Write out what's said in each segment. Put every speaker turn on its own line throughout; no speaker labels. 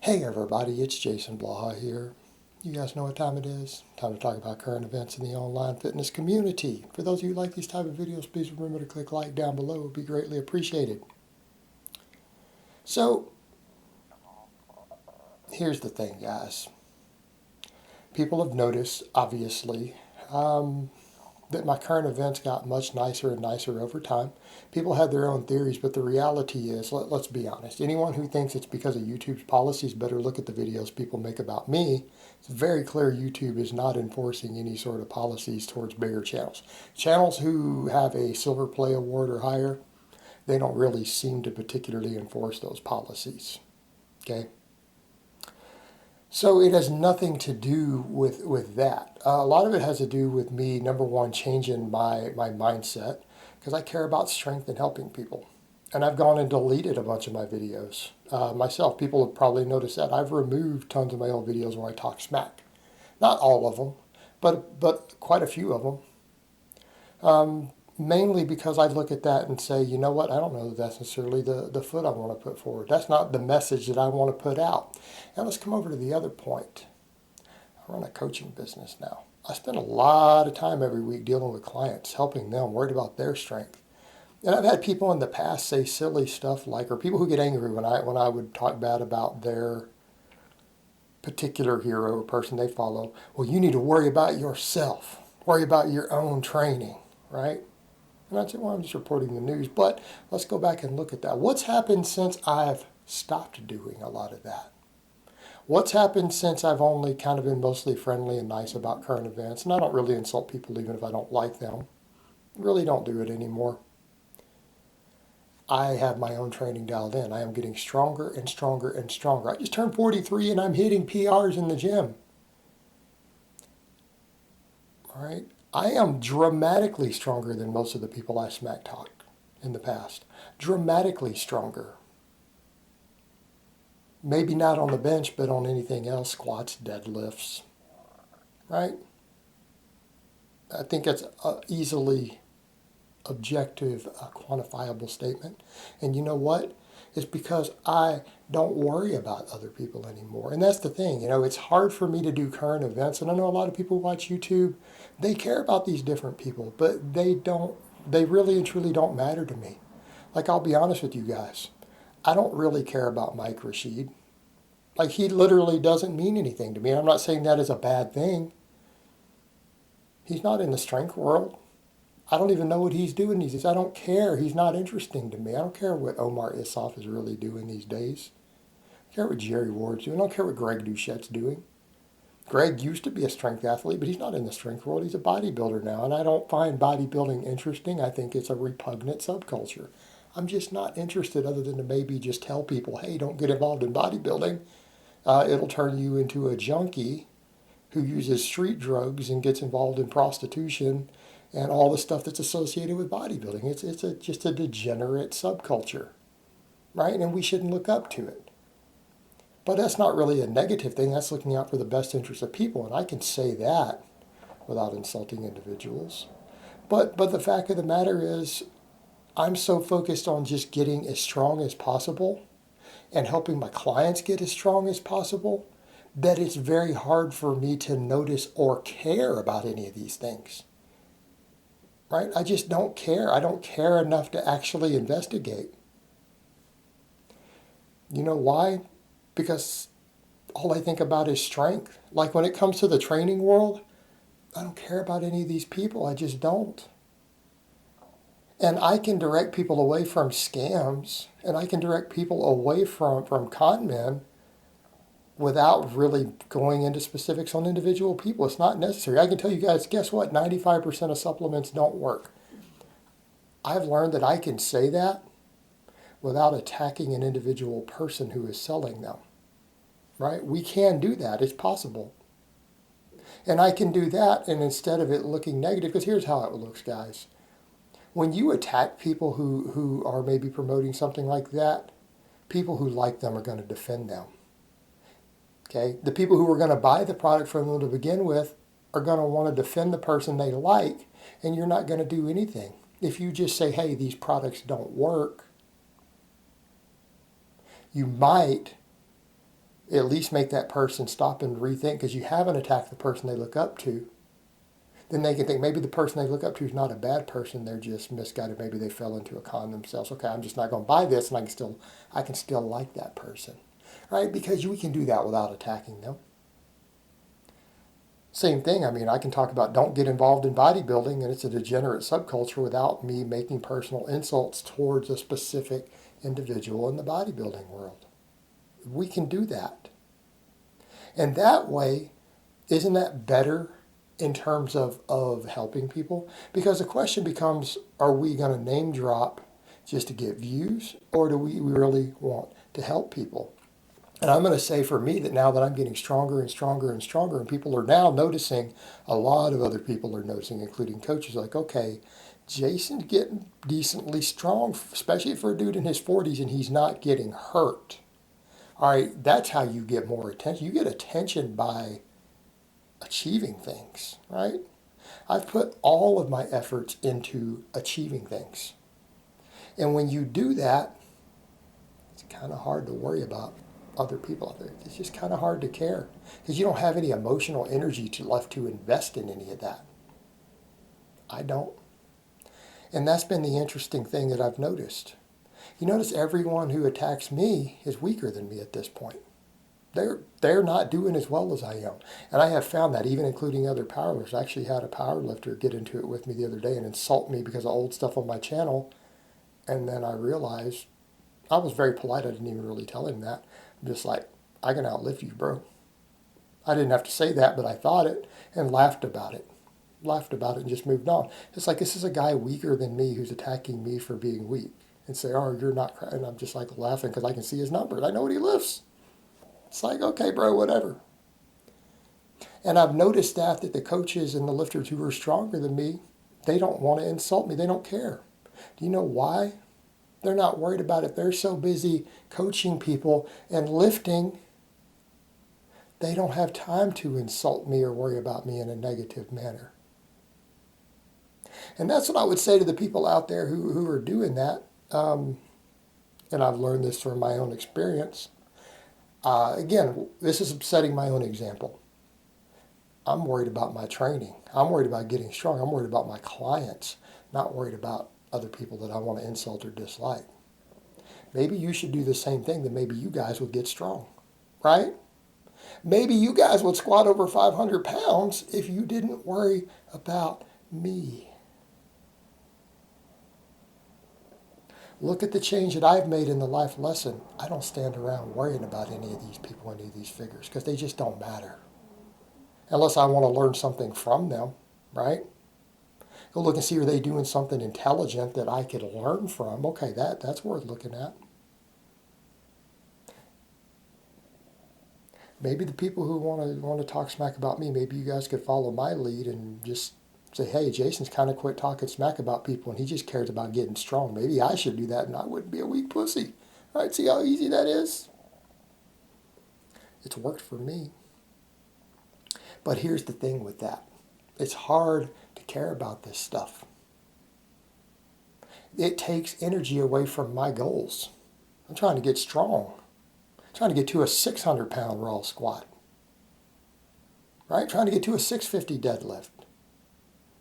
Hey everybody, it's Jason Blaha here. You guys know what time it is? Time to talk about current events in the online fitness community. For those of you who like these type of videos, please remember to click like down below. It would be greatly appreciated. So, here's the thing, guys. People have noticed, obviously, that my current events got much nicer and nicer over time. People have their own theories, but the reality is, let's be honest, anyone who thinks it's because of YouTube's policies better look at the videos people make about me. It's very clear YouTube is not enforcing any sort of policies towards bigger channels. Channels who have a Silver Play Award or higher, they don't really seem to particularly enforce those policies. Okay? So it has nothing to do with that. A lot of it has to do with me, number one, changing my mindset because I care about strength and helping people. And I've gone and deleted a bunch of my videos myself. People have probably noticed that. I've removed tons of my old videos where I talk smack. Not all of them, but quite a few of them. Mainly because I look at that and say, you know what, I don't know that that's necessarily the foot I want to put forward. That's not the message that I want to put out. Now let's come over to the other point. I run a coaching business now. I spend a lot of time every week dealing with clients, helping them, worried about their strength. And I've had people in the past say silly stuff like, or people who get angry when I would talk bad about their particular hero or person they follow. Well, you need to worry about yourself. Worry about your own training, right? And I'd say, well, I'm just reporting the news. But let's go back and look at that. What's happened since I've stopped doing a lot of that? What's happened since I've only kind of been mostly friendly and nice about current events? And I don't really insult people even if I don't like them. Really don't do it anymore. I have my own training dialed in. I am getting stronger and stronger and stronger. I just turned 43 and I'm hitting PRs in the gym. All right. I am dramatically stronger than most of the people I smack talk in the past. Dramatically stronger. Maybe not on the bench, but on anything else, squats, deadlifts, right? I think that's an easily objective, quantifiable statement. And you know what? It's because I don't worry about other people anymore. And that's the thing, it's hard for me to do current events. And I know a lot of people who watch YouTube, they care about these different people, but they really and truly don't matter to me. Like, I'll be honest with you guys. I don't really care about Mike Rashid. Like, he literally doesn't mean anything to me. I'm not saying that is a bad thing. He's not in the strength world. I don't even know what he's doing these days. I don't care. He's not interesting to me. I don't care what Omar Issoff is really doing these days. I don't care what Jerry Ward's doing. I don't care what Greg Doucette's doing. Greg used to be a strength athlete, but he's not in the strength world. He's a bodybuilder now, and I don't find bodybuilding interesting. I think it's a repugnant subculture. I'm just not interested other than to maybe just tell people, hey, don't get involved in bodybuilding. It'll turn you into a junkie who uses street drugs and gets involved in prostitution and all the stuff that's associated with bodybuilding. It's just a degenerate subculture, right? And we shouldn't look up to it. But that's not really a negative thing. That's looking out for the best interest of people. And I can say that without insulting individuals. But the fact of the matter is, I'm so focused on just getting as strong as possible and helping my clients get as strong as possible that it's very hard for me to notice or care about any of these things. Right? I just don't care. I don't care enough to actually investigate. You know why? Because all I think about is strength. Like, when it comes to the training world, I don't care about any of these people. I just don't. And I can direct people away from scams, and I can direct people away from con men without really going into specifics on individual people. It's not necessary. I can tell you guys, guess what? 95% of supplements don't work. I've learned that I can say that without attacking an individual person who is selling them. Right? We can do that. It's possible. And I can do that, and instead of it looking negative, because here's how it looks, guys. When you attack people who are maybe promoting something like that, people who like them are going to defend them. Okay? The people who are going to buy the product from them to begin with are going to want to defend the person they like, and you're not going to do anything. If you just say, hey, these products don't work, you might at least make that person stop and rethink, because you haven't attacked the person they look up to. Then they can think maybe the person they look up to is not a bad person. They're just misguided. Maybe they fell into a con themselves. Okay, I'm just not going to buy this, and I can still like that person, right? Because we can do that without attacking them. Same thing. I mean, I can talk about don't get involved in bodybuilding, and it's a degenerate subculture, without me making personal insults towards a specific individual in the bodybuilding world. We can do that. And that way, isn't that better in terms of helping people? Because the question becomes, are we going to name drop just to get views, or do we really want to help people? And I'm going to say for me that now that I'm getting stronger and stronger and stronger, and people are now noticing, a lot of other people are noticing, including coaches, like, okay, Jason's getting decently strong, especially for a dude in his 40s, and he's not getting hurt. All right, that's how you get more attention. You get attention by achieving things, right? I've put all of my efforts into achieving things. And when you do that, it's kind of hard to worry about other people out there. It's just kind of hard to care, because you don't have any emotional energy left to invest in any of that. I don't. And that's been the interesting thing that I've noticed. You notice everyone who attacks me is weaker than me at this point. They're not doing as well as I am. And I have found that, even including other powerlifters. I actually had a powerlifter get into it with me the other day and insult me because of old stuff on my channel. And then I realized, I was very polite. I didn't even really tell him that. I'm just like, I can outlift you, bro. I didn't have to say that, but I thought it and laughed about it. And just moved on. It's like, this is a guy weaker than me who's attacking me for being weak. And say, oh, you're not, and I'm just like laughing because I can see his numbers. I know what he lifts. It's like, okay, bro, whatever. And I've noticed that the coaches and the lifters who are stronger than me, they don't want to insult me. They don't care. Do you know why? They're not worried about it. They're so busy coaching people and lifting, they don't have time to insult me or worry about me in a negative manner. And that's what I would say to the people out there who are doing that. And I've learned this from my own experience. Again, this is setting my own example. I'm worried about my training. I'm worried about getting strong. I'm worried about my clients, not worried about other people that I want to insult or dislike. Maybe you should do the same thing, then maybe you guys would get strong, right? Maybe you guys would squat over 500 pounds if you didn't worry about me. Look at the change that I've made in the life lesson. I don't stand around worrying about any of these people, any of these figures, because they just don't matter. Unless I want to learn something from them, right? Go look and see, are they doing something intelligent that I could learn from? Okay, that's worth looking at. Maybe the people who want to talk smack about me, maybe you guys could follow my lead and just say, hey, Jason's kind of quit talking smack about people and he just cares about getting strong. Maybe I should do that and I wouldn't be a weak pussy. All right, see how easy that is? It's worked for me. But here's the thing with that. It's hard to care about this stuff. It takes energy away from my goals. I'm trying to get strong. I'm trying to get to a 600-pound raw squat. Right? Trying to get to a 650 deadlift.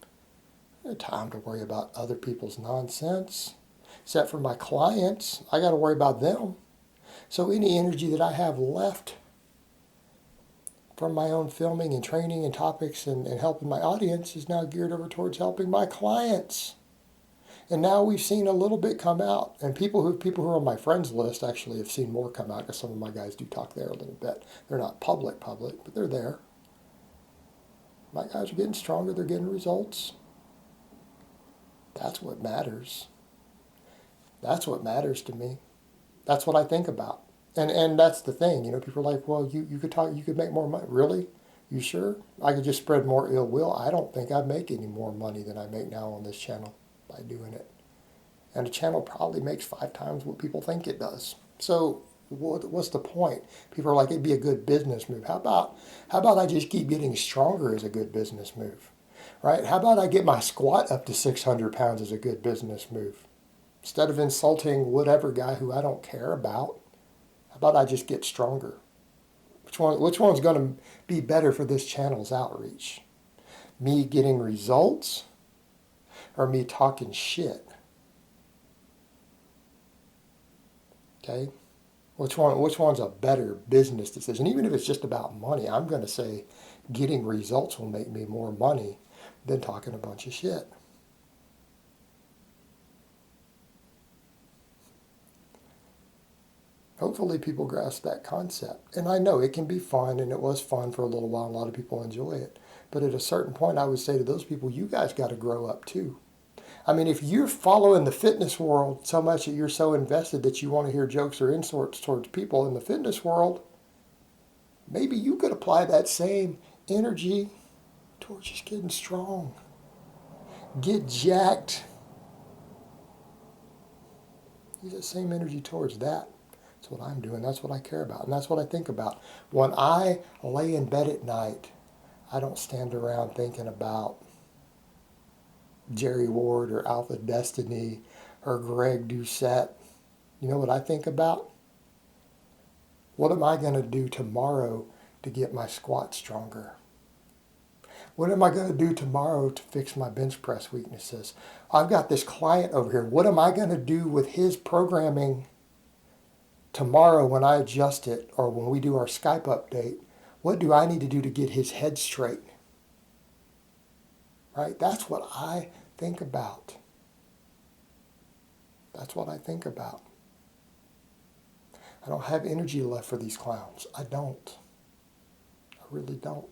I don't have time to worry about other people's nonsense. Except for my clients, I got to worry about them. So any energy that I have left from my own filming and training and topics and helping my audience is now geared over towards helping my clients. And now we've seen a little bit come out. And people who are on my friends list actually have seen more come out, because some of my guys do talk there a little bit. They're not public, but they're there. My guys are getting stronger. They're getting results. That's what matters. That's what matters to me. That's what I think about. And that's the thing. You know, people are like, well, you could make more money. Really? You sure? I could just spread more ill will. I don't think I'd make any more money than I make now on this channel by doing it. And a channel probably makes 5 times what people think it does. So what's the point? People are like, it'd be a good business move. How about I just keep getting stronger as a good business move? Right? How about I get my squat up to 600 pounds as a good business move? Instead of insulting whatever guy who I don't care about, how about I just get stronger? Which one's going to be better for this channel's outreach? Me getting results or me talking shit? Okay? Which one's a better business decision? Even if it's just about money, I'm going to say getting results will make me more money than talking a bunch of shit. Hopefully people grasp that concept. And I know it can be fun, and it was fun for a little while. A lot of people enjoy it. But at a certain point, I would say to those people, you guys got to grow up too. I mean, if you're following the fitness world so much that you're so invested that you want to hear jokes or insults towards people in the fitness world, maybe you could apply that same energy towards just getting strong. Get jacked. Use that same energy towards that. That's what I'm doing. That's what I care about. And that's what I think about. When I lay in bed at night, I don't stand around thinking about Jerry Ward or Alpha Destiny or Greg Doucette. You know what I think about? What am I going to do tomorrow to get my squat stronger? What am I going to do tomorrow to fix my bench press weaknesses? I've got this client over here. What am I going to do with his programming tomorrow when I adjust it or when we do our Skype update? What do I need to do to get his head straight? Right? That's what I think about. That's what I think about. I don't have energy left for these clowns. I don't. I really don't.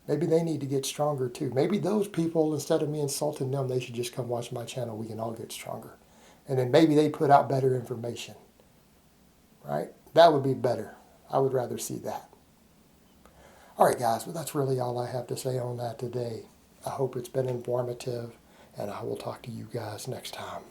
Maybe they need to get stronger too. Maybe those people, instead of me insulting them, they should just come watch my channel. We can all get stronger. And then maybe they put out better information. Right? That would be better. I would rather see that. All right, guys. Well, that's really all I have to say on that today. I hope it's been informative, and I will talk to you guys next time.